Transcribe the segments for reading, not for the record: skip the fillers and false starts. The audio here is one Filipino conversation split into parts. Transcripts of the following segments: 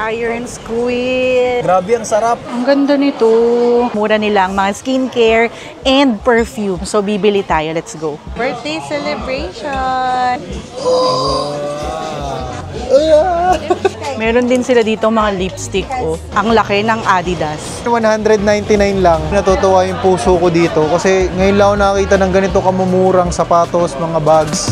Iron squid. Grabe, ang sarap. Ang ganda nito. Mura nilang mga skincare and perfume. So, bibili tayo. Let's go. Birthday celebration! Meron din sila dito mga lipstick. Oh. Ang laki ng Adidas. 199 lang. Natutuwa yung puso ko dito kasi ngayon lang ako nakakita ng ganito kamumurang sapatos, mga bags.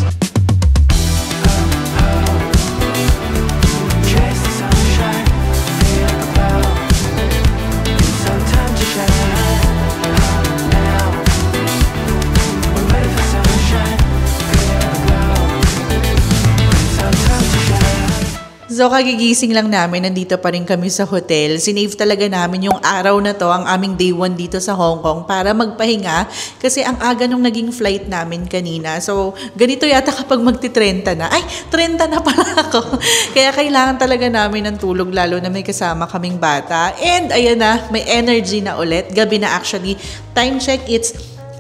So, kagigising lang namin, nandito pa rin kami sa hotel. Sinave talaga namin yung araw na to, ang aming day 1 dito sa Hong Kong para magpahinga kasi ang aga nung naging flight namin kanina. So, ganito yata kapag magti-30 na. Ay, 30 na pala ako. Kaya kailangan talaga namin ng tulog lalo na may kasama kaming bata. And ayan na, may energy na ulit. Gabi na actually. Time check, it's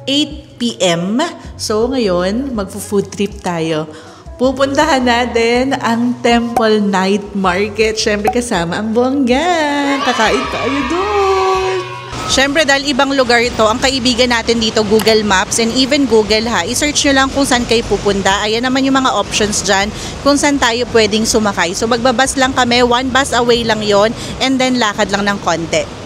8 p.m. So, ngayon, magpo-food trip tayo. Pupuntahan natin ang Temple Night Market. Siyempre kasama ang bongga. Kakain tayo doon. Siyempre dahil ibang lugar ito, ang kaibigan natin dito Google Maps and even Google ha. I-search nyo lang kung saan kayo pupunta. Ayan naman yung mga options dyan kung saan tayo pwedeng sumakay. So magbabas lang kami, 1 bus away lang yon and then lakad lang ng konti.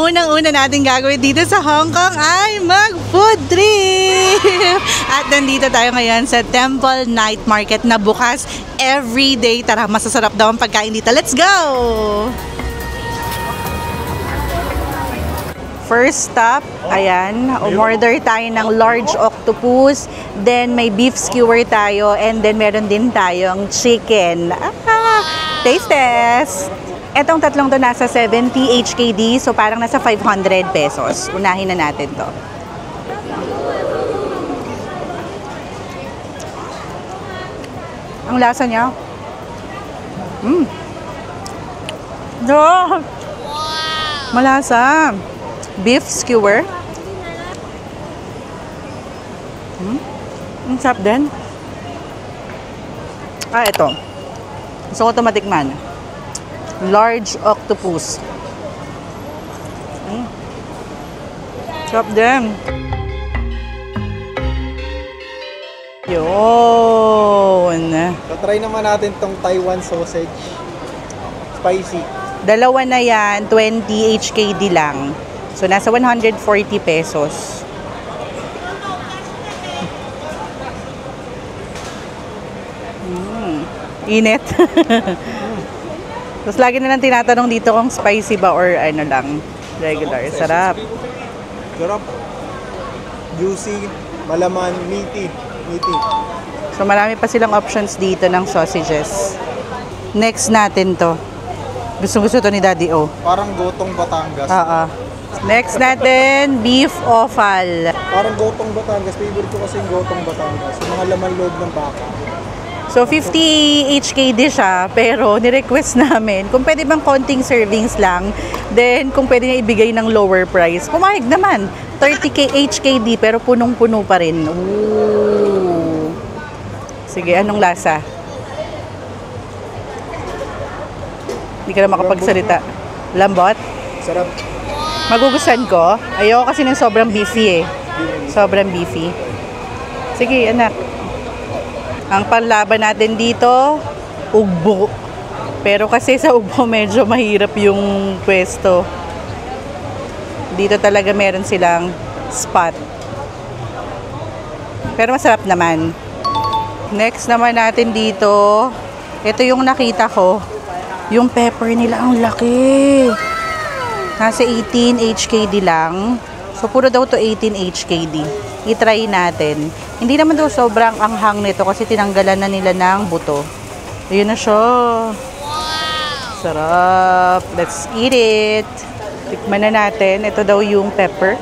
Unang-una natin gagawin dito sa Hong Kong ay mag-food trip! At nandito tayo ngayon sa Temple Night Market na bukas every day. Tara, masasarap daw ang pagkain dito. Let's go! First stop, ayan, umorder tayo ng large octopus, then may beef skewer tayo, and then meron din tayong chicken. Taste test! Etong tatlong to nasa 70 HKD, so parang nasa 500 pesos. Unahin na natin to. Ang lasa niya. Wow! Malasa. Beef skewer. Ang sarap din. Ito. Gusto ko ito matikman. Large octopus. Sarap din. Yun. Try naman natin tong Taiwan sausage. Spicy. Dalawa na yan, 20 HKD lang. So, nasa 140 pesos. Init. Tapos lagi nilang tinatanong dito kung spicy ba or ano lang, regular. Sarap. Sarap. Juicy, malaman, meaty. So marami pa silang options dito ng sausages. Next natin to. Gusto to ni Daddy O. Parang gotong Batangas. Oo. Next natin, beef offal. Parang gotong Batangas. Favorite ko kasi yung gotong Batangas. Yung mga laman loob ng baka. So, 50 HKD siya, pero nirequest namin kung pwede bang konting servings lang, then kung pwede niya ibigay ng lower price. Pumayag naman, 30 HKD, pero punong-puno pa rin. Ooh. Sige, anong lasa? Hindi ka na makapagsalita. Lambot? Sarap. Magugustuhan ko. Ayoko kasi ng sobrang beefy eh. Sobrang beefy. Sige, anak. Ang panlaban natin dito, ugbo. Pero kasi sa ugbo medyo mahirap yung pwesto. Dito talaga meron silang spot. Pero masarap naman. Next naman natin dito, ito yung nakita ko. Yung pepper nila ang laki. Nasa 18 HKD lang. So puro daw to 18 HKD. I-try natin. Hindi naman daw sobrang anghang nito kasi tinanggalan na nila ng buto. Ayun na siya. Wow! Sarap. Let's eat it. Tikman na natin. Ito daw yung pepper.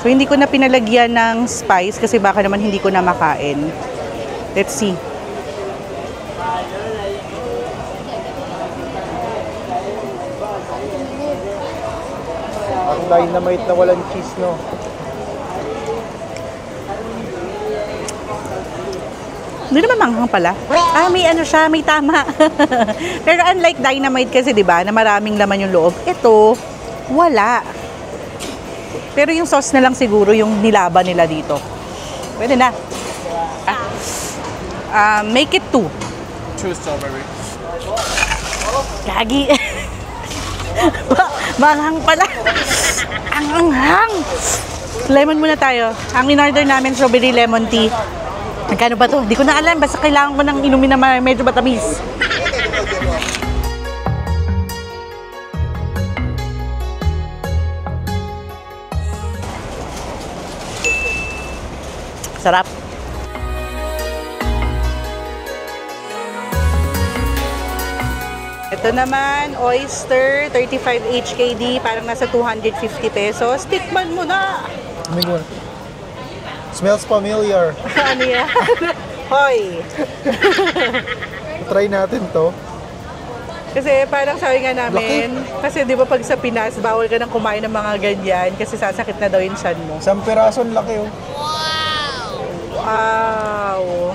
So hindi ko na pinalagyan ng spice kasi baka naman hindi ko na makain. Let's see. Ang dynamite na walang cheese, no? Hindi naman manghang pala. Ah, may ano siya, may tama. Pero unlike Dynamite kasi, di ba, na maraming laman yung loob, ito, wala. Pero yung sauce na lang siguro yung nilaban nila dito. Pwede na. Make it 2. 2 strawberry. Gagi. Manghang pala. Ang anghang. Lemon muna tayo. Ang in-order namin, strawberry lemon tea. Magkano ba to? Hindi ko na alam. Basta kailangan ko ng inumin na medyo matamis. Sarap. Ito naman, oyster, 35 HKD, parang nasa 250 pesos. Tikman mo na! Amigo. Smells familiar. Ano yan? Hoy! Try natin to. Kasi parang sabi nga namin, kasi di ba pag sa Pinas, bawal ka nang kumain ng mga ganyan kasi sasakit na daw yung tiyan mo. Isang piraso laki oh. Wow!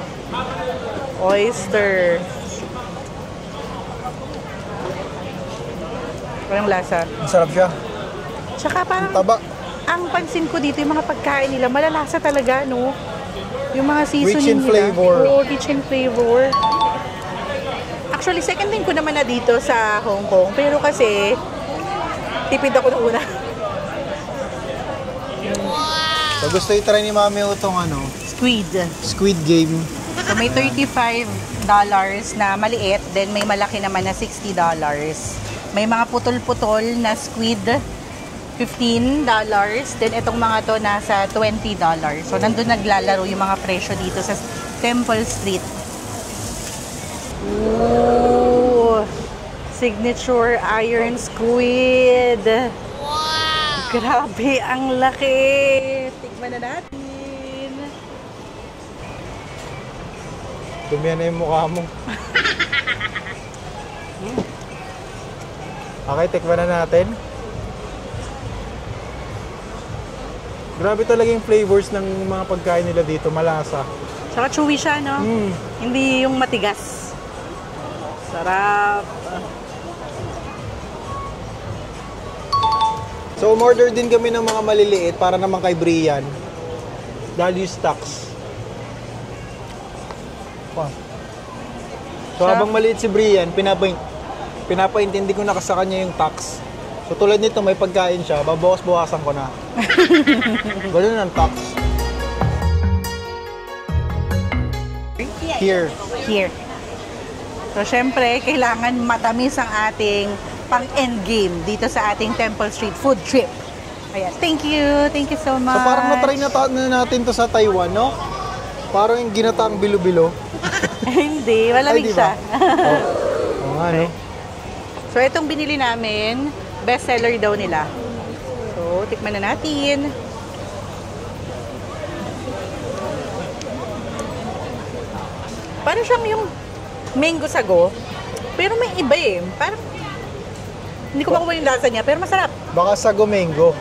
Oyster. Parang lasa. Ang sarap siya. Tsaka parang, Taba. ang pansin ko dito, yung mga pagkain nila, malalasa talaga, no? Yung mga seasoning Rich in flavor. Oo, rich in flavor. Actually, second time ko naman na dito sa Hong Kong. Pero kasi, tipid ako nung una. So gusto i-try ni Mami itong ano, Squid. Squid Game. So may $35 na maliit, then may malaki naman na $60. May mga putol-putol na squid, $15. Then itong mga to nasa $20. So nandun naglalaro yung mga presyo dito sa Temple Street. Ooh! Signature iron squid. Wow! Grabe, ang laki. Tikman na natin. Dumihan na yung mukha mo. Okay, tikman na natin. Grabe talaga yung flavors ng mga pagkain nila dito, malasa. Saka chewy siya, no? Hindi yung matigas. Sarap. So, umorder din kami ng mga maliliit para naman kay Brian. Value stocks. Wow. So, habang maliit si Brian, pinapaintindi ko na sa kanya yung tax. So, tulad nito, may pagkain siya, babawas-bawasan ko na. Ganun ang tax. Here. Here. So, syempre, kailangan matamis ang ating pang-endgame dito sa ating Temple Street food trip. Ayan. Thank you. Thank you so much. So, parang na-try na natin to sa Taiwan, no? Parang yung ginataang bilo-bilo. Hindi. Malamig Ay, diba? siya. Oo nga, no? So, itong binili namin, bestseller daw nila. So, tikman na natin. Parang siyang yung mango sago, pero may iba eh. Parang, hindi ko makuha yung lasa niya, pero masarap. Baka sa Gomengo.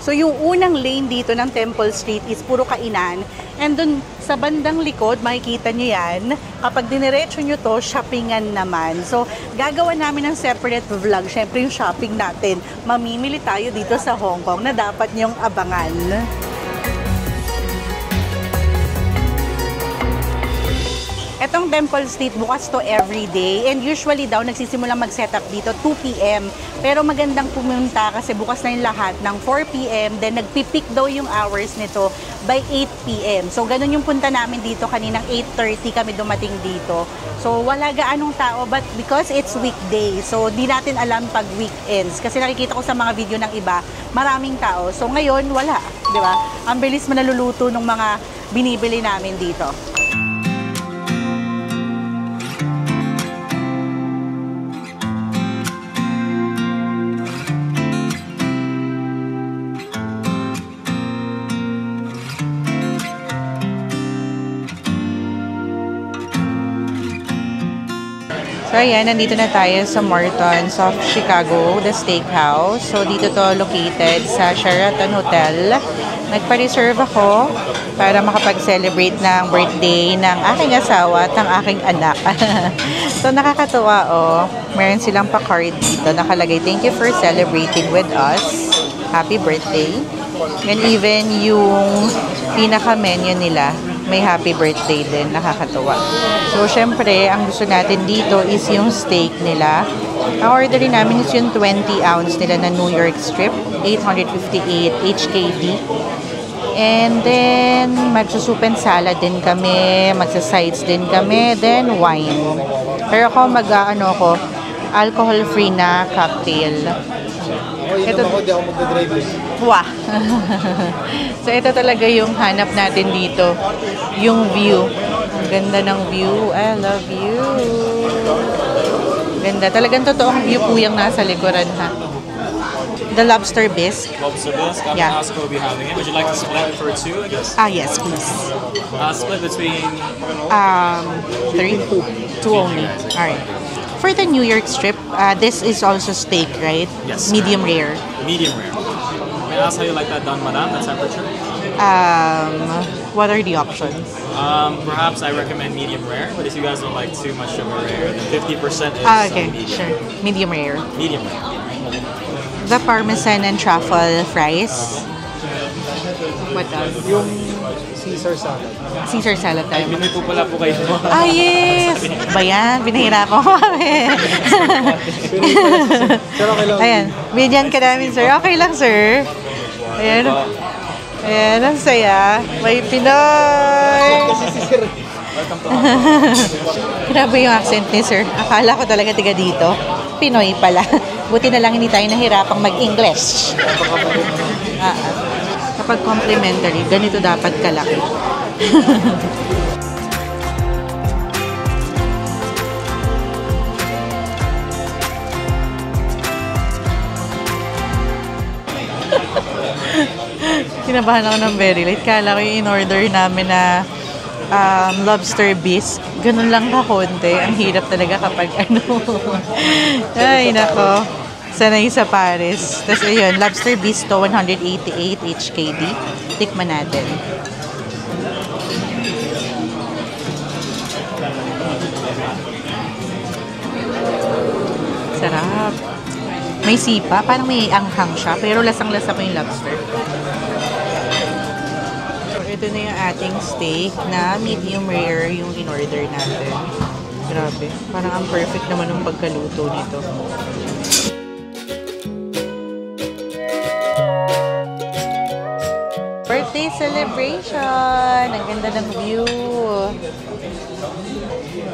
So, yung unang lane dito ng Temple Street is puro kainan. And dun sa bandang likod, makikita nyo yan. Kapag diniretso nyo to, shoppingan naman. So, gagawa namin ng separate vlog. Syempre yung shopping natin. Mamimili tayo dito sa Hong Kong na dapat nyong abangan. Etong Temple Street, bukas to every day. And usually daw, nagsisimulang mag-setup dito 2 p.m. Pero magandang pumunta kasi bukas na yung lahat ng 4 p.m. Then nagpipick daw yung hours nito by 8 p.m. So ganun yung punta namin dito. Kaninang 8:30 kami dumating dito. So wala gaanong tao, but because it's weekday, so di natin alam pag weekends. Kasi nakikita ko sa mga video ng iba, maraming tao. So ngayon, wala. Di ba? Ang bilis manaluluto ng mga binibili namin dito. So, ayan, nandito na tayo sa Mortons of Chicago, the steakhouse. So, dito to located sa Sheraton Hotel. Nagpa-reserve ako para makapag-celebrate ng birthday ng aking asawa at ng aking anak. So, nakakatuwa, oh. Meron silang pa-card dito. Nakalagay, thank you for celebrating with us. Happy birthday. And even yung pinaka-menu nila, may happy birthday din. Nakakatuwa. So, syempre, ang gusto natin dito is yung steak nila. Ang orderin namin is yung 20 ounce nila na New York strip. 858 HKD. And then, magsusup and salad din kami. Magsa-sides din kami. Then, wine. Pero ako, alcohol-free na cocktail. Ito ako, di ako magdadrive. Wah! So, ito talaga yung hanap natin dito. Yung view. Ang ganda ng view. I love you. Ganda. Talagang totoong view po yung nasa likuran, ha? The lobster bisque. Lobster bisque. Yeah. Ask will be having it. Would you like to split for two, I guess? Yes, please. Split between... 3? 2 only. Alright. For the New York strip, this is also steak, right? Yes. Medium rare. Medium rare. May I ask how you like that done, madam, the temperature? What are the options? Perhaps I recommend medium rare, but if you guys don't like too much of a rare, then 50% is Okay, medium. sure. Medium rare. Medium rare. The parmesan and truffle fries. What else? Yung Caesar salad. Caesar salad Ay, tayo. Pinoy po pala po kayo. Yes! Ba yan? Pinahira ko kami. Pero okay lang. Ayan. Binyan ka namin, sir. Okay lang, sir. Ayan. Ayan, ang saya. May Pinoy! Kasi si Sir. Grabe yung accent ni sir. Akala ko talaga tiga dito. Pinoy pala. Buti na lang hindi tayo nahirapang mag-English. Kapag complimentary, ganito dapat kalaki. Kinabahan ako ng very late. Kala ko yung in-order namin na lobster bisque. Ganun lang ka konti. Ang hirap talaga kapag ano. Ay, nako. Sanay sa Paris. Tapos ayun, lobster bisque to 188 HKD. Tikman natin. Sarap. May sipa. Parang may anghang siya. Pero lasang-lasa ko yung lobster. Ito na yung ating steak na medium rare yung in-order natin. Grabe. Parang ang perfect naman ng pagkaluto nito. Birthday celebration! Ang ganda ng view!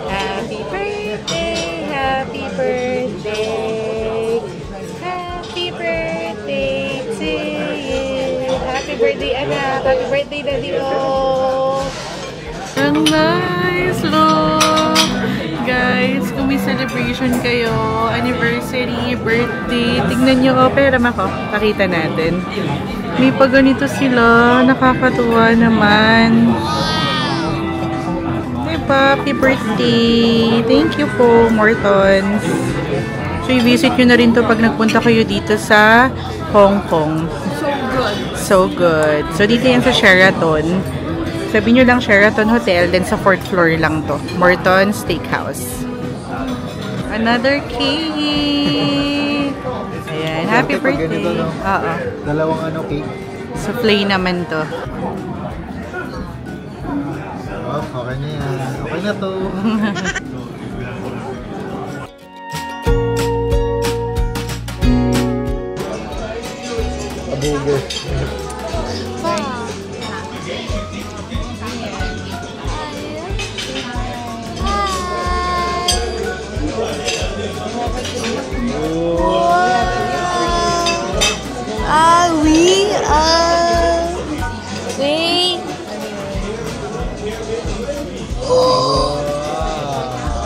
Happy birthday! Happy birthday! Happy birthday to you! Happy birthday, anak! Happy birthday, Daddy O! Ang nice look! Guys, kung may celebration kayo, anniversary, birthday, tignan nyo, pera ako, pakita natin. May pa ganito sila, nakakatuwa naman. Diba? Happy birthday! Thank you po, Mortons. So, i-visit nyo na rin to pag nagpunta kayo dito sa Hong Kong. So good. So, dito yan sa Sheraton. Sabi nyo lang Sheraton Hotel, then sa 4th floor lang to. Morton's Steakhouse. Another cake! Ayan, happy birthday. Oo. Dalawang cake. So, plain naman to. Oh, okay na yan. Okay na to. Burger. Wait.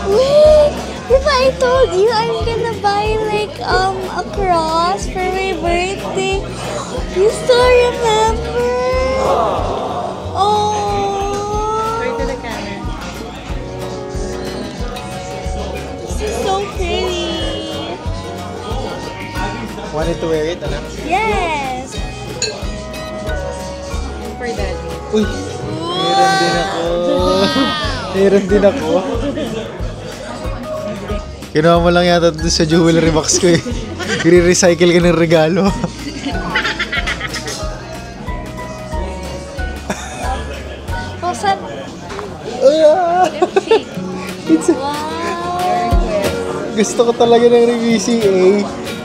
Wait, if I told you I'm gonna buy like a cross for my birthday, you still remember? Oh, Right to the camera. this is so wanted to wear it, anak? Yes. For daddy. Uy! Meron din ako. Meron din ako. Kinuha mo lang yata doon sa jewelry box ko eh. I-recycle ka ng regalo. Saan? Gusto ko talaga ng VCA.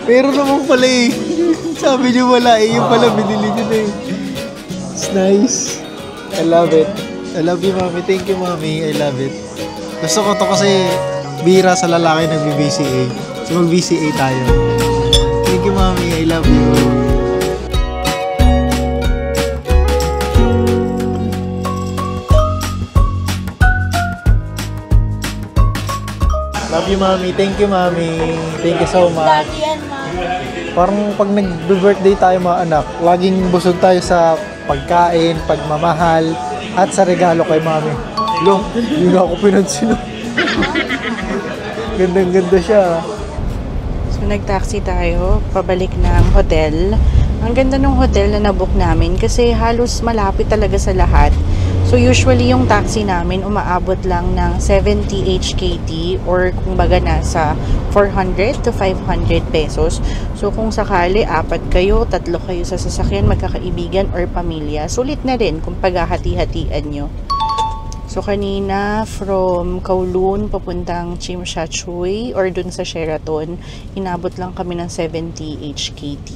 Pero naman pala eh. Sabi niyo wala eh. Yung pala binili niyo na eh. It's nice. I love it. I love you, Mami. Thank you, Mami. I love it. Gusto ko to kasi bira sa lalaki nag-VCA. So mag-VCA tayo. Thank you, Mami. I love you. Love you, Mami. Thank you, Mami. Thank you so much. Daddy and Mommy. Parang pag nag-birthday tayo mga anak, laging busog tayo sa pagkain, pagmamahal, at sa regalo kay Mami. Long, yun ako pinansin. Gandang-ganda siya. So, nag-taxi tayo, pabalik ng hotel. Ang ganda ng hotel na nabook namin kasi halos malapit talaga sa lahat. So, usually yung taxi namin umaabot lang ng 70 HKD or kung baga nasa 400 to 500 pesos. So, kung sakali, 4 kayo, 3 kayo sa sasakyan, magkakaibigan or pamilya, sulit na rin kung paghahati-hatian nyo. So, kanina, from Kowloon, papuntang Tsim Sha Tsui or dun sa Sheraton, inabot lang kami ng 70 HKD.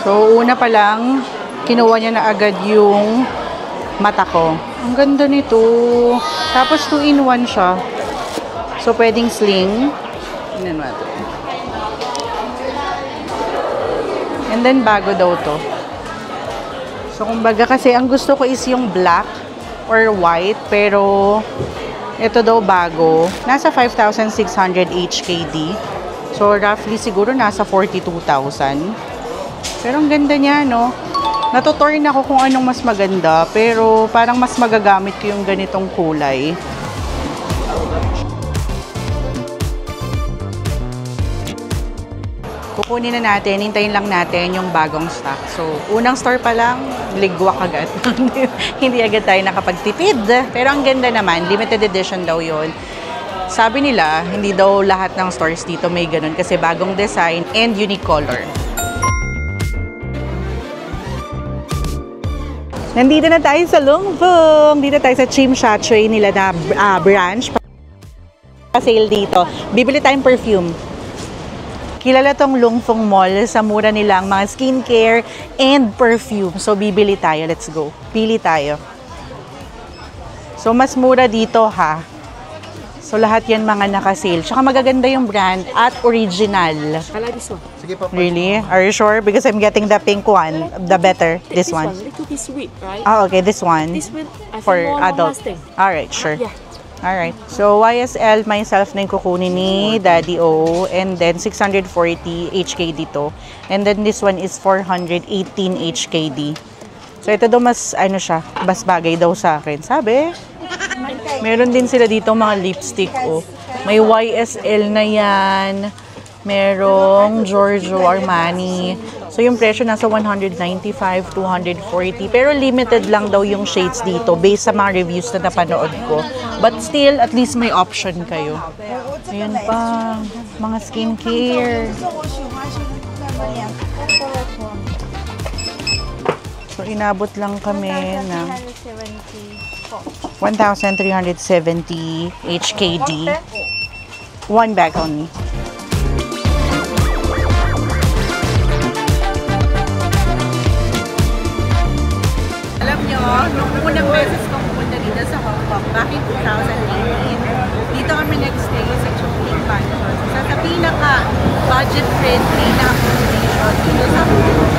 So, una pa lang, kinuha niya na agad yung mata ko. Ang ganda nito. Tapos, 2-in-1 siya. So, pwedeng sling. Tingnan natin. And then, bago daw to. So, kumbaga kasi, ang gusto ko is yung black or white. Pero, ito daw bago. Nasa 5,600 HKD. So, roughly siguro nasa 42,000. Pero ang ganda niya, no? Natutorn ako kung anong mas maganda, pero parang mas magagamit ko yung ganitong kulay. Kukunin na natin, hintayin lang natin yung bagong stock. So, unang store pa lang, ligwak agad. Hindi agad tayo nakapagtipid. Pero ang ganda naman, limited edition daw yon. Sabi nila, hindi daw lahat ng stores dito may ganun kasi bagong design and unique color. Nandito na tayo sa Lungfung. Dito tayo sa Tsim Sha Tsui nila na branch. Pa-sale dito. Bibili tayong perfume. Kilala tong Lungfung Mall sa mura nilang mga skincare and perfume. So, bibili tayo. Let's go. Pili tayo. So, mas mura dito ha. So, lahat yan mga naka-sale. Tsaka magaganda yung brand at original. I like this one. Sige pa. Really? Are you sure? Because I'm getting the pink one. The better. This one. Little bit sweet, right? Oh, okay. This one. This one, I For think more adult. long-lasting. Alright, sure. Yeah. Alright. So, YSL myself na yung kukunin ni Daddy O. And then, 640 HKD to. And then, this one is 418 HKD. So, ito daw mas, ano siya, mas bagay daw sa akin. Sabi? Meron din sila dito mga lipstick, oh. May YSL na yan. Merong Giorgio Armani. So, yung presyo nasa 195, 240. Pero limited lang daw yung shades dito based sa mga reviews na napanood ko. But still, at least may option kayo. Ayan pa. Mga skincare. So, inabot lang kami na 1,370 HKD. One bag only. Alam nyo, nung unang beses kong pumunta dito sa Hong Kong, back in 2018, dito kami nag-stay sa Chongqing Mansion. Sa pinaka-budget-friendly na accommodation dito sa Hong Kong.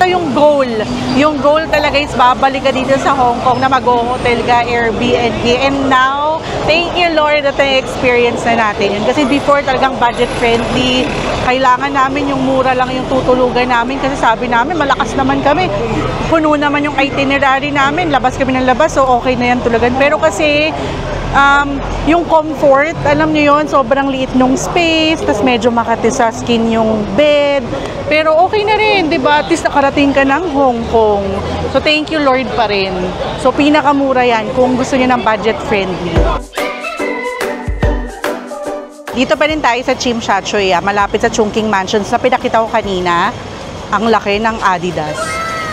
Ito yung goal. Yung goal talaga is babalik ka dito sa Hong Kong na mag-hotel ka, Airbnb. And now, thank you Lord at na-experience na natin yun. Kasi before talagang budget-friendly. Kailangan namin yung mura lang yung tutulugan namin. Kasi sabi namin, malakas naman kami. Puno naman yung itinerary namin. Labas kami ng labas, so okay na yan tulugan. Pero kasi, yung comfort, alam niyo yon, sobrang liit nung space, tas medyo makati sa skin yung bed. Pero okay na rin, 'di ba? At least nakarating ka ng Hong Kong. So thank you Lord pa rin. So pinakamura 'yan kung gusto niyo ng budget friendly. Dito pa rin tayo sa Tsim Sha Tsui, malapit sa Chungking Mansions na pinakita ko kanina. Ang laki ng Adidas.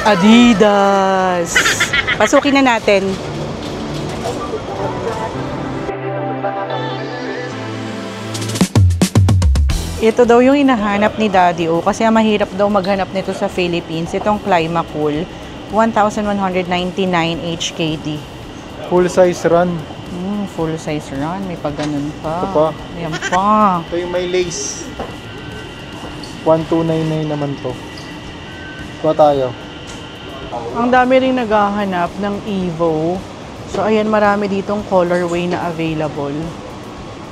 Adidas! Pasukin na natin. Ito daw yung hinahanap ni Daddy O kasi mahirap daw maghanap nito sa Philippines. Itong Climacool, 1,199 HKD. Full size run. Full size run, may pag ganun pa. Ito pa. Ayan pa. Ito yung may lace. 1,299 naman to. Kuha tayo. Ang dami ring naghahanap ng Evo. So ayan, marami ditong colorway na available.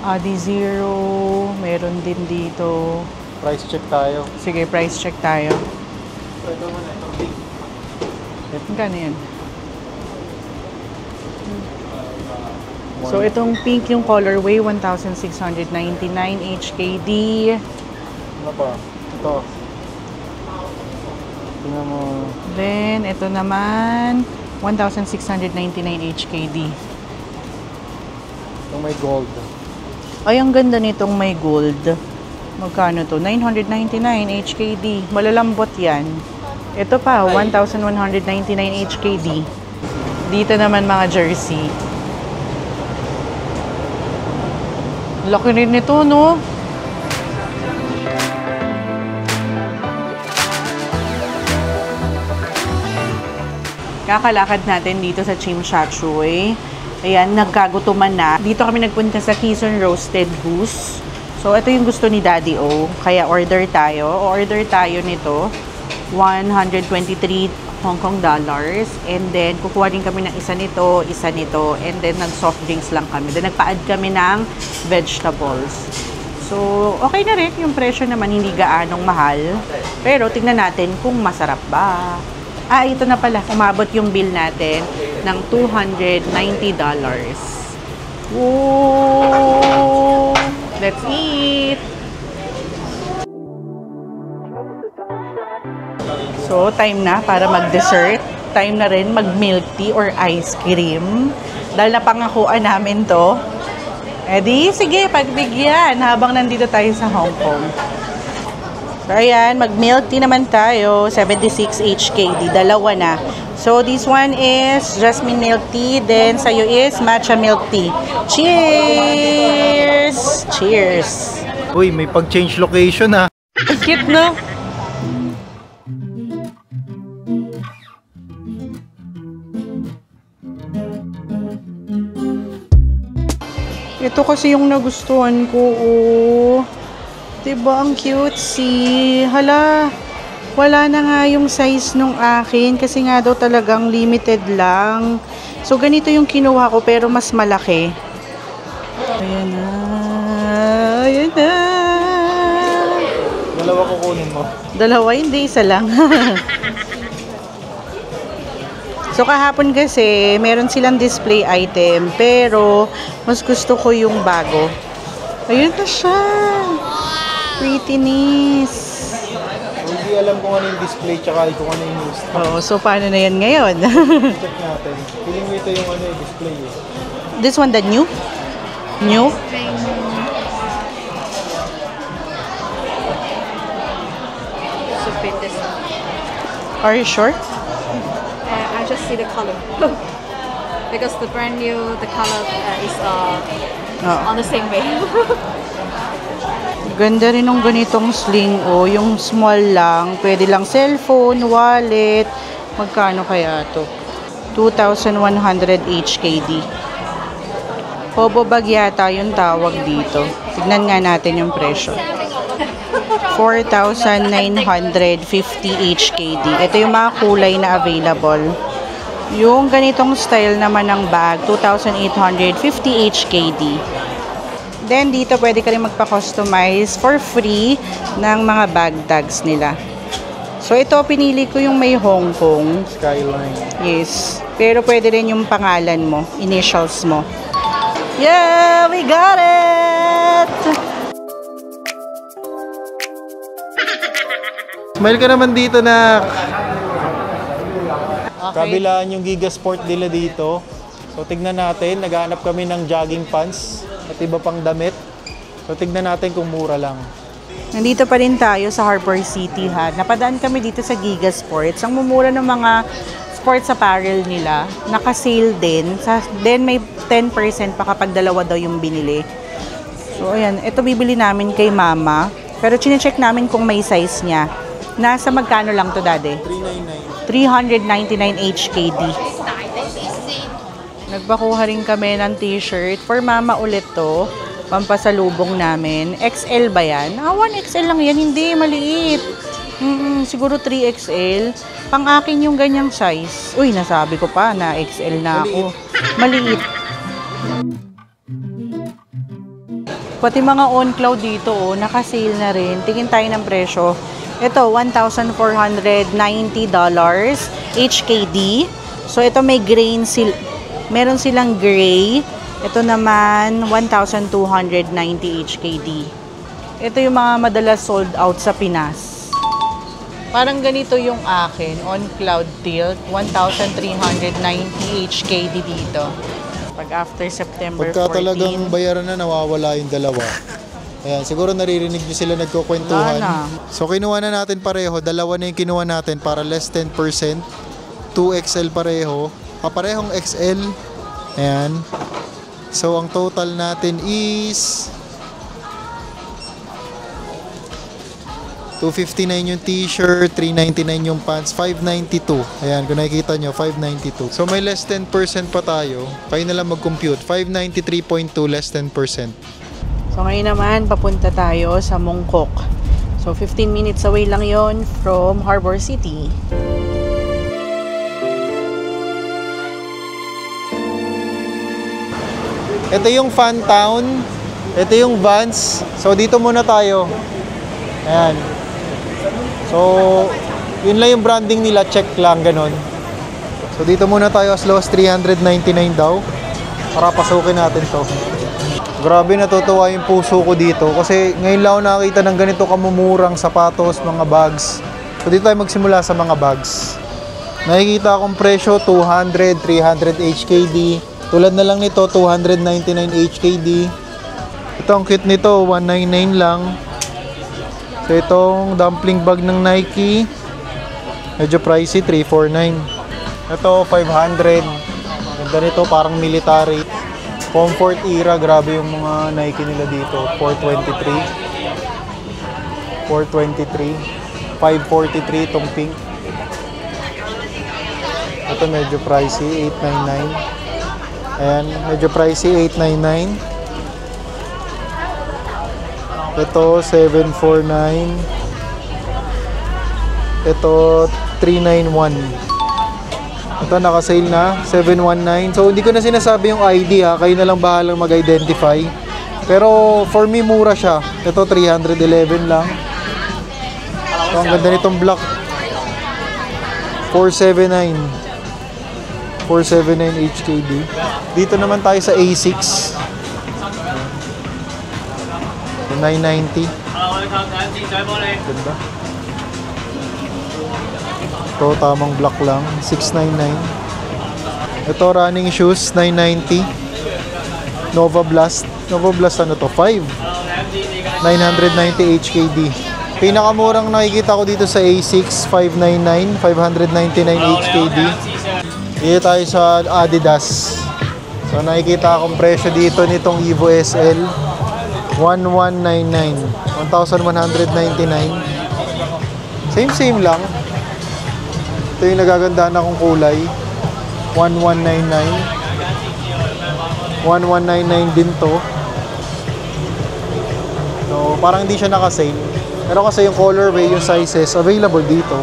Adi Zero, meron din dito. Price check tayo. Sige, price check tayo. Ito muna, ito big. Magkano yan? So itong pink yung colorway, 1,699 HKD. Ano pa? Ito. Tingnan mo. Then, ito naman, 1,699 HKD. Itong may gold. Ay, ang ganda nitong may gold. Magkano to? 999 HKD. Malalambot yan. Ito pa, 1,199 HKD. Dito naman mga jersey. Laki rin nito, no? Kakalakad natin dito sa Tsim Sha Tsui. Ayan, nagkagutuman na. Dito kami nagpunta sa Quezon Roasted Goose. So, ito yung gusto ni Daddy O. Kaya order tayo. Order tayo nito. 123 Hong Kong dollars. And then, kukuha din kami ng isa nito. And then, nag-soft drinks lang kami. Then, nagpa-add kami ng vegetables. So, okay na rin. Yung presyo naman hindi gaanong mahal. Pero, tingnan natin kung masarap ba. Ito na pala. Umabot yung bill natin ng $290. Woo! Let's eat! So, time na para mag-dessert. Time na rin mag-milk tea or ice cream. Dahil napangakuan namin to. Sige, pagbigyan habang nandito tayo sa Hong Kong. So, ayan, mag-milk tea naman tayo. 76 HKD. Dalawa na. So, this one is jasmine milk tea. Then, sa'yo is matcha milk tea. Cheers! Cheers! Uy, may pag-change location ha. Cute, no? Ito kasi yung nagustuhan ko, oh. Diba, ang cutesy. Hala, wala na nga yung size nung akin kasi nga daw talagang limited lang. So, ganito yung kinuha ko pero mas malaki. Ayan na. Ayan na. Dalawa kukunin mo. Dalawa, hindi. Isa lang. So, kahapon kasi, meron silang display item pero mas gusto ko yung bago. Ayun na siya. Prettiness. Hindi alam kung ano yung display tsaka kung ano yung news. Oo, so paano na yan ngayon? Check natin. Feeling mo ito yung ano yung display eh. This one, the new? New? Are you sure? I just see the color. Because the brand new, the color is on the same way. Ganda rin ng ganitong sling, oh. Yung small lang. Pwede lang cellphone, wallet. Magkano kaya to? 2,100 HKD. Hobo bag yata yung tawag dito. Tignan nga natin yung presyo. 4,950 HKD. Ito yung mga kulay na available. Yung ganitong style naman ng bag, 2,850 HKD. Then, dito pwede ka rin magpa-customize for free ng mga bag tags nila. So, ito, pinili ko yung may Hong Kong. Skyline. Yes. Pero pwede rin yung pangalan mo, initials mo. Yeah! We got it! Smile ka naman dito, nak. Okay. Kabilaan yung Giga Sport nila dito. So, tignan natin. Naghahanap kami ng jogging pants at iba pang damit. So, tignan natin kung mura lang. Nandito pa rin tayo sa Harbor City, ha. Napadaan kami dito sa Giga Sports. Ang mumura ng mga sports apparel nila. Naka-sale din. Then, may 10% pa kapag dalawa daw yung binili. So, ayan. Ito bibili namin kay mama. Pero, chinecheck namin kung may size niya. Nasa magkano lang to, Daddy? 399 HKD. Nagpakuha rin kami ng t-shirt. For mama ulit to. Pampasalubong namin. XL ba yan? 1XL lang yan. Hindi, maliit. Siguro 3XL. Pang akin yung ganyang size. Uy, nasabi ko pa na XL na ako. Maliit. Pati mga on-cloud dito, oh, naka-sale na rin. Tingin tayo ng presyo. Ito, $1,490 HKD. So, ito may grain meron silang gray. Ito naman, 1,290 HKD. Ito yung mga madalas sold out sa Pinas. Parang ganito yung akin, on cloud tilt, 1,390 HKD dito. Pag after September 14. Pagka talagang bayaran na, nawawala yung dalawa. Ayan, siguro naririnig nyo sila nagkukwentuhan. So, kinuha na natin pareho. Dalawa na yung kinuha natin para less 10%. 2XL pareho. Parehong XL. Ayan. So, ang total natin is $259 yung t-shirt, $399 yung pants, $592. Ayan, kung nakikita nyo, $592. So, may less 10% pa tayo. Kayo na lang mag-compute. $593.2 less 10%. So, ngayon naman, papunta tayo sa Mongkok. So, 15 minutes away lang yon from Harbor City. Ito yung Fun Town. Ito yung Vans. So, dito muna tayo. Ayan. So, yun lang yung branding nila. Check lang, ganun. So, dito muna tayo as low as $399 daw. Para pasukin natin to. Grabe, natutuwa yung puso ko dito. Kasi ngayon lang ako nakakita ng ganito kamumurang sapatos, mga bags. So, dito tayo magsimula sa mga bags. Nakikita akong presyo, 200, 300 HKD. Tulad na lang nito, 299 HKD. Ito ang kit nito, 199 lang. So itong dumpling bag ng Nike, medyo pricey, 349. Ito, 500. Ganda nito, parang military. Comfort era, grabe yung mga Nike nila dito. 423. 423. 543 itong pink. Ito medyo pricey, 899. Ayan, medyo pricey, 899. Ito, 749. Ito, 391. Ito, naka-sale na, 719. So, hindi ko na sinasabi yung ID ha. Kayo na lang bahalang mag-identify. Pero, for me, mura siya. Ito, 311 lang. So, ang ganda nitong black. 479. 479 HKD. Dito naman tayo sa A6. 990. Ganda. Ito, tamang black lang. 699. Ito, running shoes. 990. Nova Blast. Nova Blast ano to? 5. 990 HKD. Pinakamurang nakikita ko dito sa A6, 599. 599 HKD. Dito tayo sa Adidas. So, nakikita akong presyo dito nitong Evo SL. 1199. 1,199. Same lang. Ito yung nagagandahan akong kulay. 1199. 1199 din to. So, parang hindi siya naka-sale. Pero kasi yung colorway, yung sizes, available dito.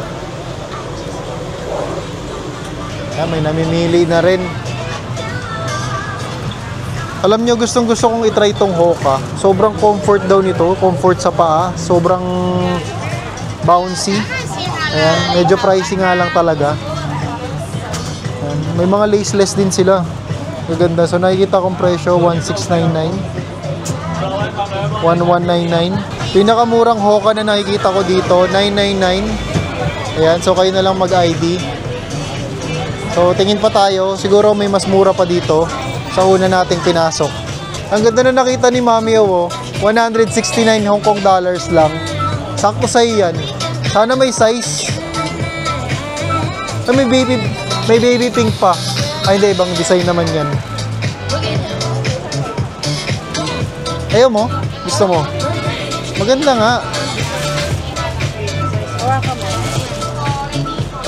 Ayan, may namimili na rin. Alam nyo, gustong gusto kong itry itong Hoka. Sobrang comfort daw nito. Comfort sa paa. Sobrang bouncy. Ayan, medyo pricey nga lang talaga. Ayan, may mga laceless din sila. Maganda. So nakikita kong presyo, 1699. 1199. Pinakamurang Hoka na nakikita ko dito, 999. Ayan, so kayo na lang mag-ID. So tingin pa tayo, siguro may mas mura pa dito sa una nating pinasok. Ang ganda na nakita ni Mami oh, 169 Hong Kong dollars lang. Sakto sa'yo yan. Sana may size. May baby pink pa. Ay hindi, ibang design naman yan. Ayaw mo? Gusto mo? Maganda nga.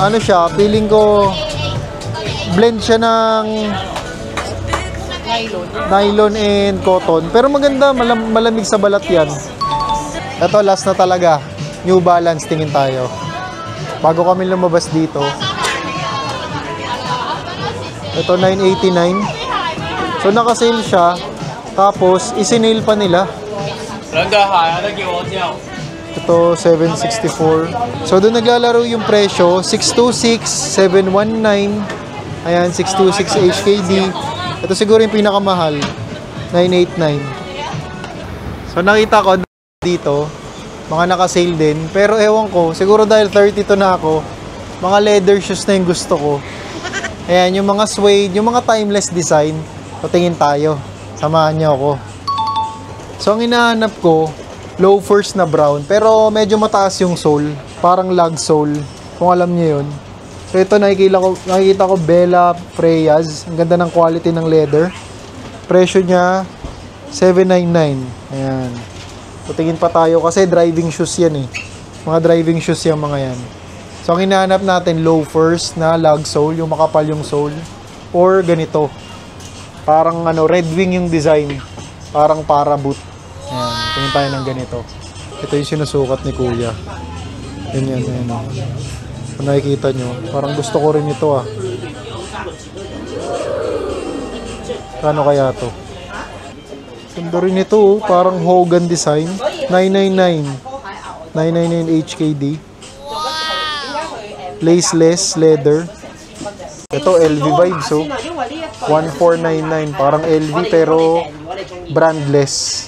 Ano siya? Feeling ko blend siya ng nylon and cotton. Pero maganda, malamig sa balat yan. Ito, last na talaga. New Balance, tingin tayo. Bago kami lumabas dito. Ito, 989. So, naka-sale siya. Tapos, isinail pa nila. Ito, 764. So, doon naglalaro yung presyo. 626, 719. Ayan, 626 HKD. Ito siguro yung pinakamahal. 989. So, nakita ko dito, mga naka-sale din. Pero ewan ko, siguro dahil 32 na ako, mga leather shoes na yung gusto ko. Ayan, yung mga suede, yung mga timeless design. So, tingin tayo. Samahan niyo ako. So, ang hinahanap ko, loafers na brown. Pero medyo mataas yung sole. Parang lug sole. Kung alam niyo yun. So, ito nakikita ko Bella Freyas. Ang ganda ng quality ng leather. Presyo niya, 799. Ayan. So, tingin pa tayo kasi driving shoes yan eh. Mga driving shoes yung mga yan. So, ang hinahanap natin, loafers na lug sole. Yung makapal yung sole. Or ganito. Parang Red Wing yung design. Parang para boot. Ayan, tingin tayo ng ganito. Ito yung sinusukat ni Kuya. Yan. Kung nakikita nyo, parang gusto ko rin ito ah. Kano kaya to? Ganda rin ito oh, parang Hogan design. 999. 999 HKD. Laceless, leather. Ito LV vibes oh. 1499, parang LV pero brandless.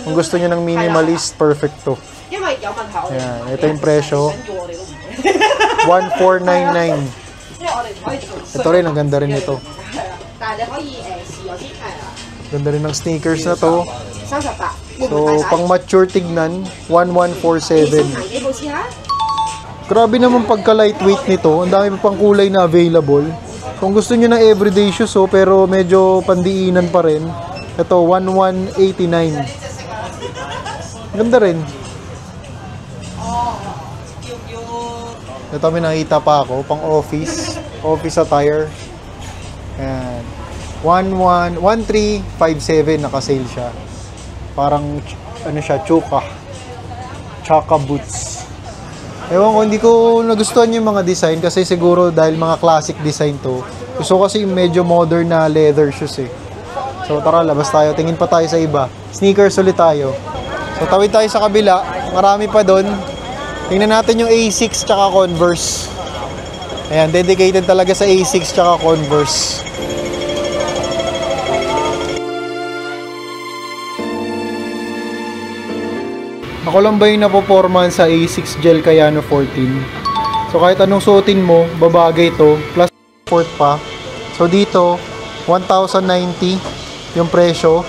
Kung gusto niyo ng minimalist, perfect to. Ayan, ito yung presyo. 1499. Ito rin, ang ganda rin ito. Ganda rin ng sneakers na to. So, pang mature tignan, 1147. Grabe naman pagka lightweight nito. Ang dami pa pang kulay na available. Kung gusto nyo ng everyday shoes pero medyo pandiinan pa rin. Ito, 1189. Ganda rin. Ito may nakita pa ako, pang office. Office attire. Ayan. 1357 naka-sale siya. Parang, Chaka boots. Ewan ko, hindi ko nagustuhan yung mga design kasi siguro dahil mga classic design to. Gusto kasi medyo modern na leather shoes eh. So tara, labas tayo. Tingin pa tayo sa iba. Sneakers ulit tayo. So tawid tayo sa kabila. Marami pa doon. Tingnan natin yung A6 tsaka Converse. Ayan, dedicated talaga sa A6 tsaka Converse. Ako lang ba yung napopormahan sa A6 Gel Kayano 14? So kahit anong suotin mo, babagay ito. Plus support pa. So dito, 1,090 yung presyo.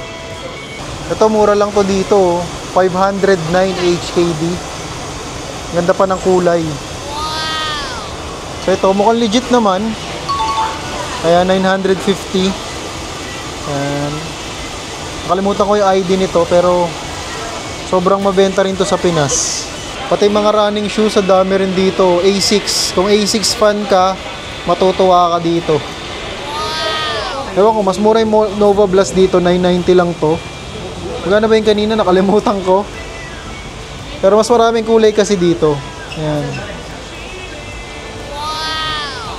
Ito mura lang to dito. 509 HKD. Ganda pa ng kulay. So ito, mukhang legit naman. Kaya 950. Ayan. Nakalimutan ko yung ID nito pero sobrang mabenta rin to sa Pinas. Pati mga running shoes, sa dami rin dito. A6. Kung A6 fan ka, matutuwa ka dito. Ewan ko, mas mura yung Nova Blast dito. 990 lang to. Magkano ba yung kanina? Nakalimutan ko. Pero mas maraming kulay kasi dito. Ayan.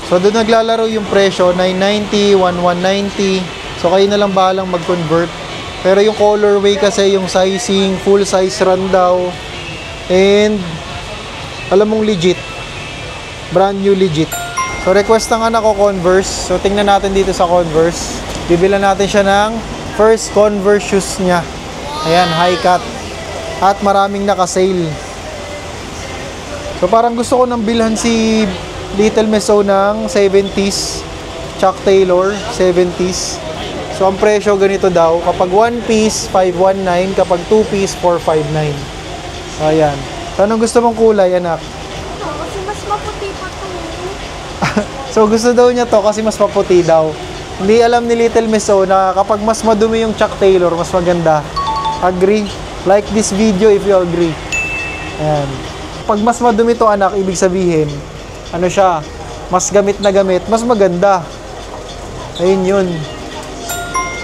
So doon naglalaro yung presyo, 990, 1190. So kayo na lang bahalang mag-convert. Pero yung colorway kasi, yung sizing, full size run daw. And alam mong legit. Brand new legit. So request ng anak ko Converse. So tingnan natin dito sa Converse. Bibilan natin siya ng first Converse shoes niya. Ayan, high cut. At maraming naka-sale. So parang gusto ko nang bilhan si Little Miss O ng 70s. Chuck Taylor, 70s. So ang presyo ganito daw. Kapag 1 piece, 519. Kapag 2 piece, 459. So ayan. So anong gusto mong kulay, anak? Kasi mas maputi pa to. So gusto daw niya to kasi mas maputi daw. Hindi alam ni Little Miss O na kapag mas madumi yung Chuck Taylor, mas maganda. Agree? Like this video if you agree. Ayan. Pag mas madumi to anak, ibig sabihin, ano siya, mas gamit na gamit, mas maganda. Ayun yun.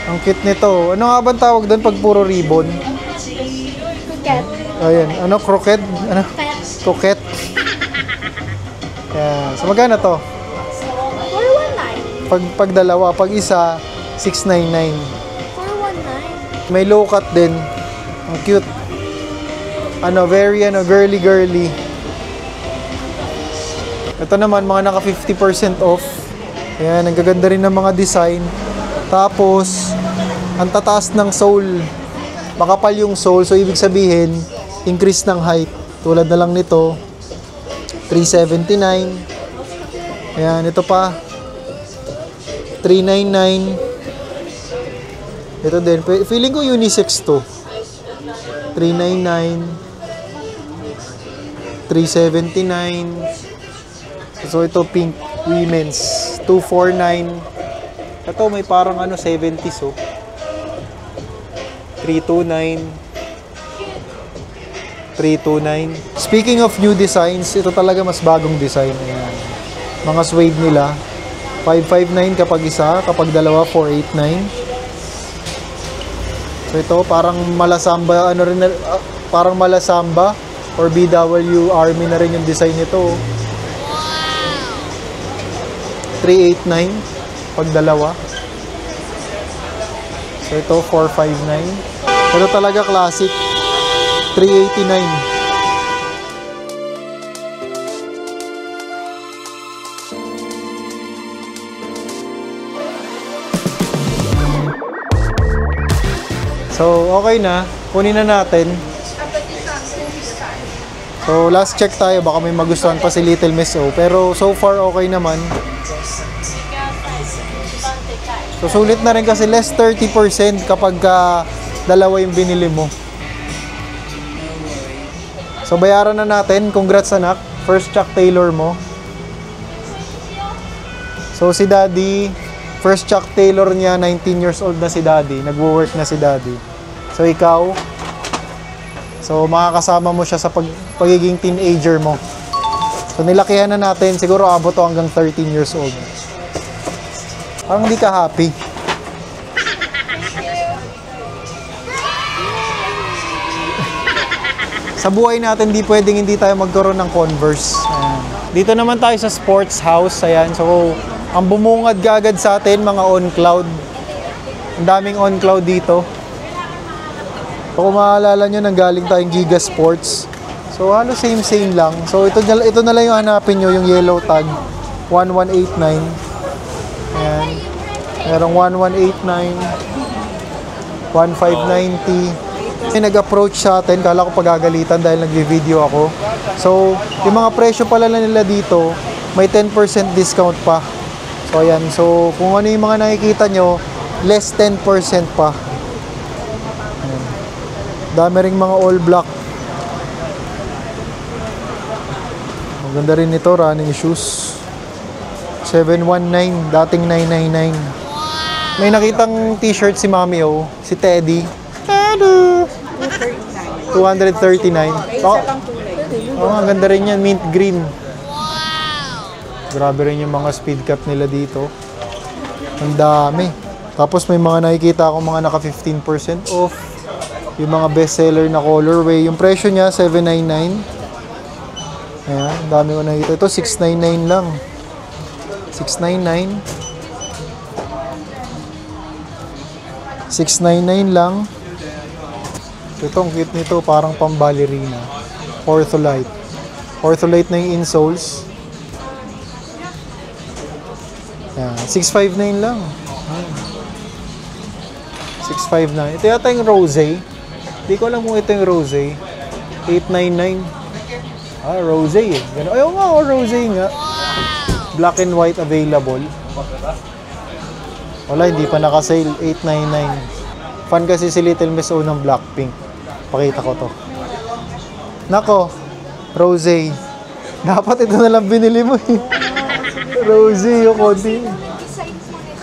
Ang cute nito. Ano nga ba tawag doon pag puro ribbon? Croquette. Ayan. Ano? Croquette? Ano? Croquette. Ayan. So magkano to? 419. Pag dalawa, pag isa, 699. 419. May low cut din. Ang cute. Ano, very girly. Ito naman, mga naka 50% off. Ayan, ang gaganda rin ng mga design. Tapos, ang tataas ng sole. Makapal yung sole, so ibig sabihin, increase ng height. Tulad na lang nito, 379. Ayan, ito pa, 399. Ito din, feeling ko unisex to. 399. 379. So ito pink women's 249. Ito may parang ano 70s oh. 329. 329. Speaking of new designs, ito talaga mas bagong design. Ayan. Mga suede nila. 559 kapag isa, kapag dalawa 489. So ito parang malasamba, ano rin, parang malasamba or BW Army na rin yung design nito. 389 pag dalawa. So ito 459. Ito talaga classic. 389. So, okay na. Kunin na natin. So, last check tayo. Baka may magustuhan pa si Little Miss O. Pero, so far, okay naman. So, sulit na rin kasi less 30% kapag dalawa yung binili mo. So, bayaran na natin. Congrats, anak. First Chuck Taylor mo. So, si Daddy... First Chuck Taylor niya, 19 years old na si Daddy. Nagwo-work na si Daddy. So, ikaw, so makakasama mo siya sa pagiging teenager mo. So, nilakihan na natin. Siguro abot to hanggang 13 years old. Parang hindi ka happy. Sa buhay natin, di pwedeng hindi tayo magkaroon ng Converse. Ayan. Dito naman tayo sa sports house. Ayan. So, ang bumungad gagad sa atin, mga on-cloud. Ang daming on-cloud dito. So, kung maalala nyo, nanggaling tayong Giga Sports. So, halos same lang. So, ito na lang yung hanapin nyo, yung yellow tag. 1189. Ayan. Merong 1189. 1590. May nag-approach sa atin. Kala ko pagagalitan dahil nag-video ako. So, yung mga presyo pala nila dito, may 10% discount pa. So, ayan. So, kung ano yung mga nakikita nyo, less 10% pa. Ayan. Dami ring mga all black. Maganda rin ito, running shoes. 719, dating 999. May nakitang t-shirt si Mami O, si Teddy. Teddy! 239. Oh, ang ganda rin yan, mint green. Grabe rin yung mga speed cap nila dito. Ang dami. Tapos may mga nakikita akong mga naka 15% off. Yung mga bestseller na colorway. Yung presyo niya, $799. Ayan, dami ko nakita. Ito, $699 lang. $699. $699 lang. Ito, ang cute nito. Parang pang-ballerina. Ortholite. Ortholite na yung insoles. Ayan, $659 lang. 659. Ito yata yung rosé. Hindi ko alam kung ito yung rosé. 899. Rosé eh. Ganun. Ayaw nga, rosé nga. Black and white available. Wala, hindi pa naka-sale. 899. Fan kasi si Little Miss O ng Blackpink. Pakita ko to. Nako, rosé. Dapat ito na lang binili mo eh. Rosé yung konti.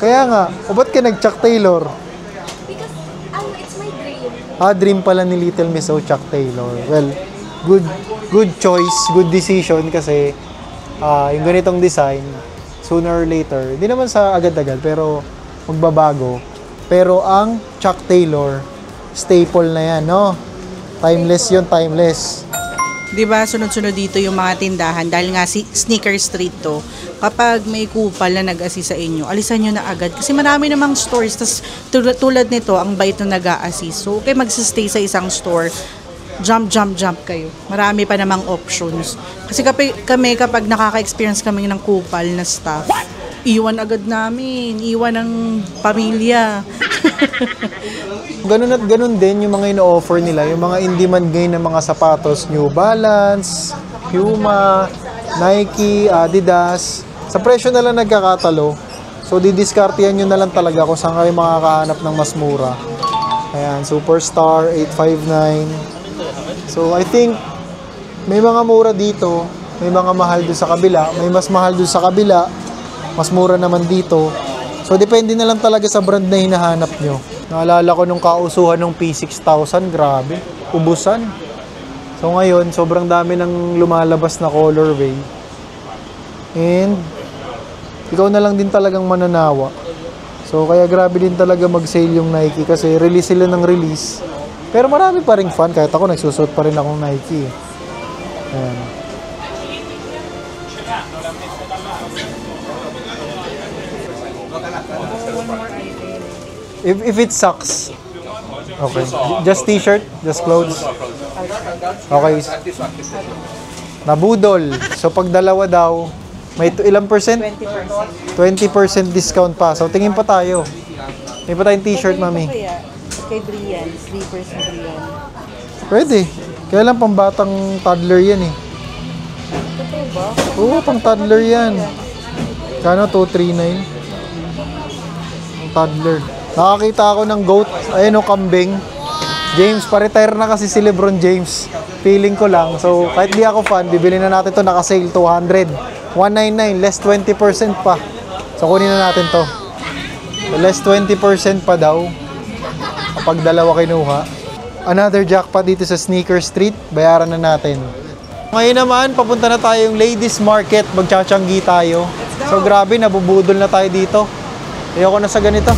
Kaya nga, ba't ka nag-Chuck Taylor? It's my dream. Dream pala ni Little Miss O, Chuck Taylor. Well, good choice, good decision kasi yung ganitong design, sooner or later, hindi naman sa agad-agad, pero magbabago. Pero ang Chuck Taylor, staple na yan, no? Timeless yun, timeless. Diba, sunod-sunod dito yung mga tindahan dahil nga si Sneaker Street to. Kapag may kupal na nag-assist sa inyo, alisan nyo na agad. Kasi marami namang stores, tas tulad nito, ang bait na nag-a-assist. So, okay, magsistay sa isang store, jump kayo. Marami pa namang options. Kasi kami kapag nakaka-experience kami ng kupal na stuff, iwan agad namin, iwan ng pamilya. Ganun at ganun din yung mga ino-offer nila, yung mga in-demand ngayon ng mga sapatos, New Balance, Puma, Nike, Adidas. Sa presyo na lang nagkakatalo. So, didiskartihan nyo na lang talaga kung saan kayo makakahanap ng mas mura. Ayan, Superstar, 859. So, I think, may mga mura dito, may mga mahal doon sa kabila, may mas mahal doon sa kabila, mas mura naman dito. So, depende na lang talaga sa brand na hinahanap nyo. Naalala ko nung kausuhan ng P6000, grabe, ubusan. So, ngayon, sobrang dami ng lumalabas na colorway. And, ikaw na lang din talagang mananawa. So, kaya grabe din talaga mag-sale yung Nike kasi release sila ng release. Pero marami pa ring fan, kahit ako nagsusuot pa rin akong Nike. Ayan. If it sucks, okay. Just t-shirt, just clothes. Okay. Nabudol. So pag dalawa daw, may ilang percent? 20% discount pa. So tingin pa tayo. May pa tayong t-shirt, mami. Kay Brian, 3% Brian. Pwede. Kaya lang pambatang toddler yan eh. Totoo ba? Oo, pang toddler yan. Kano? 239? Toddler. Nakakita ako ng goat. Ayun o, kambing. James, pa-retire na kasi si LeBron James. Feeling ko lang. So, kahit di ako fan, bibili na natin to. Naka-sale 200. 199, less 20% pa. So, kunin na natin to. So, less 20% pa daw. Kapag dalawa kinuha. Another jackpot dito sa Sneaker Street. Bayaran na natin. Ngayon naman, papunta na tayong Ladies Market. Magtsatsyanggi tayo. So, grabe, nabubudol na tayo dito. Ayoko na sa ganito.